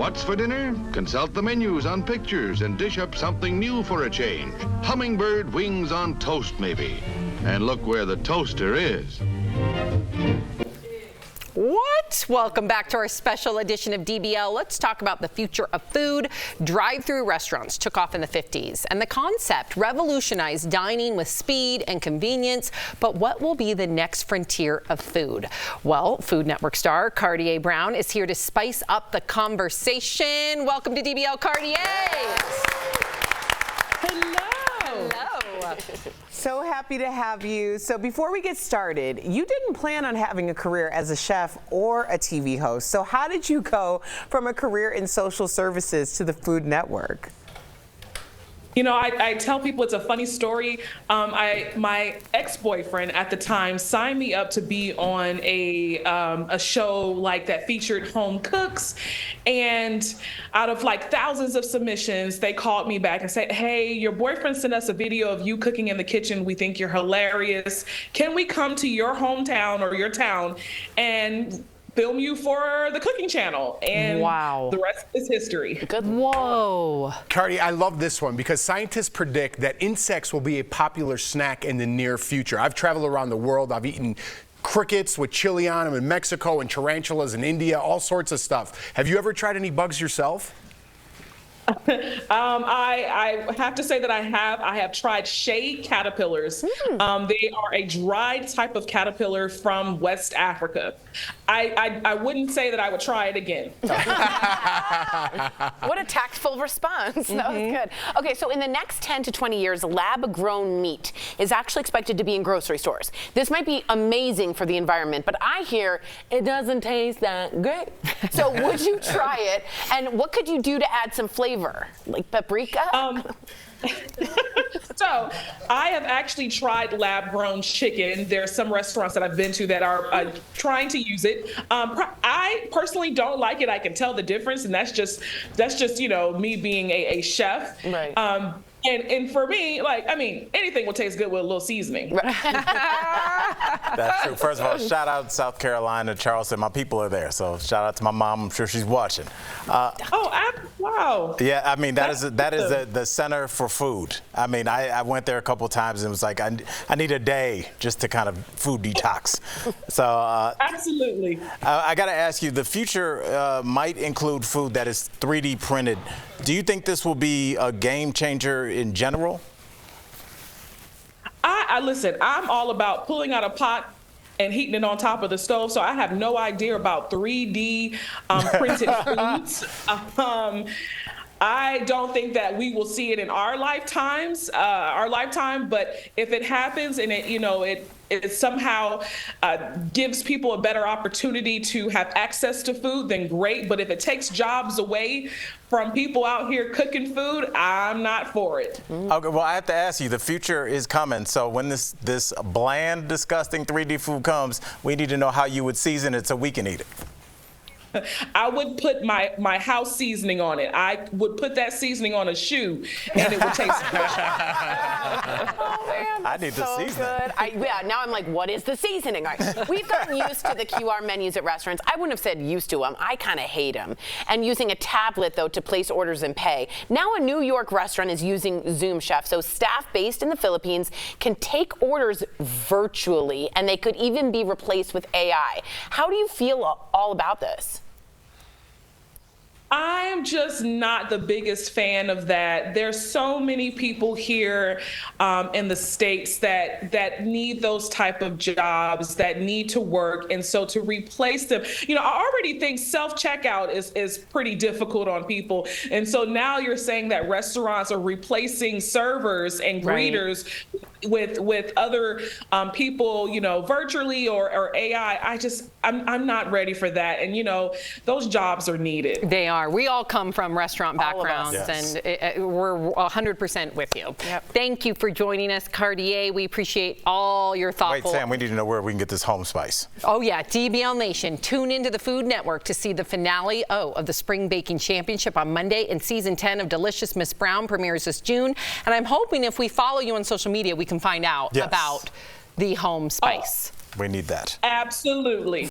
What's for dinner? Consult the menus on pictures and dish up something new for a change. Hummingbird wings on toast, maybe. And look where the toaster is. What? Welcome back to our special edition of DBL. Let's talk about the future of food. Drive-through restaurants took off in the 50s, and the concept revolutionized dining with speed and convenience. But what will be the next frontier of food? Well, Food Network star Kardea Brown is here to spice up the conversation. Welcome to DBL, Kardea. So happy to have you. So before we get started, you didn't plan on having a career as a chef or a TV host. So how did you go from a career in social services to the Food Network? You know, I tell people it's a funny story. My ex-boyfriend at the time signed me up to be on a show like that featured home cooks, and out of like thousands of submissions, they called me back and said, "Hey, your boyfriend sent us a video of you cooking in the kitchen. We think you're hilarious. Can we come to your hometown or your town and film you for the cooking channel?" And wow, the rest is history. Good. Whoa. Kardea, I love this one because scientists predict that insects will be a popular snack in the near future. I've traveled around the world. I've eaten crickets with chili on them in Mexico and tarantulas in India, all sorts of stuff. Have you ever tried any bugs yourself? I have to say that I have tried shade caterpillars. They are a dried type of caterpillar from West Africa. I wouldn't say that I would try it again. What a tactful response. That was good. Okay, so in the next 10 to 20 years, lab-grown meat is actually expected to be in grocery stores. This might be amazing for the environment, but I hear it doesn't taste that great. So would you try it? And what could you do to add some flavor? Like paprika? So I have actually tried lab-grown chicken. There are some restaurants that I've been to that are trying to use it. I personally don't like it. I can tell the difference, and that's just you know, me being a chef. Right. And for me, like, I mean, anything will taste good with a little seasoning. That's true. First of all, shout out South Carolina, Charleston. My people are there, so shout out to my mom. I'm sure she's watching. Wow. Yeah, I mean, that is the center for food. I mean, I went there a couple of times and was like, I need a day just to kind of food detox. So absolutely. I got to ask you, the future might include food that is 3D printed. Do you think this will be a game changer in general? Listen, I'm all about pulling out a pot and heating it on top of the stove, so I have no idea about 3D printed foods. I don't think that we will see it in our lifetime, but if it happens and it somehow gives people a better opportunity to have access to food, then great. But if it takes jobs away from people out here cooking food, I'm not for it. Okay, well, I have to ask you, the future is coming. So when this bland, disgusting 3D food comes, we need to know how you would season it so we can eat it. I would put my house seasoning on it. I would put that seasoning on a shoe, and it would taste good. Oh, man, I need the so seasoning. good. Now I'm like, what is the seasoning? All right. We've gotten used to the QR menus at restaurants. I wouldn't have said used to them. I kind of hate them. And using a tablet, though, to place orders and pay. Now a New York restaurant is using Zoom Chef, so staff based in the Philippines can take orders virtually, and they could even be replaced with AI. How do you feel all about this? I'm just not the biggest fan of that. There's so many people here in the States that need those type of jobs, that need to work. And so to replace them, you know, I already think self-checkout is pretty difficult on people. And so now you're saying that restaurants are replacing servers and greeters with other people, you know, virtually or AI. I'm not ready for that. And, you know, those jobs are needed. They are. We all come from restaurant backgrounds, Yes. and we're 100% with you. Yep. Thank you for joining us, Kardea. We appreciate all your thoughtful. Wait, Sam, we need to know where we can get this home spice. Oh, yeah. DBL Nation, tune into the Food Network to see the finale of the Spring Baking Championship on Monday, and season 10 of Delicious Miss Brown premieres this June. And I'm hoping if we follow you on social media, we can find out about the home spice. We need that. Absolutely.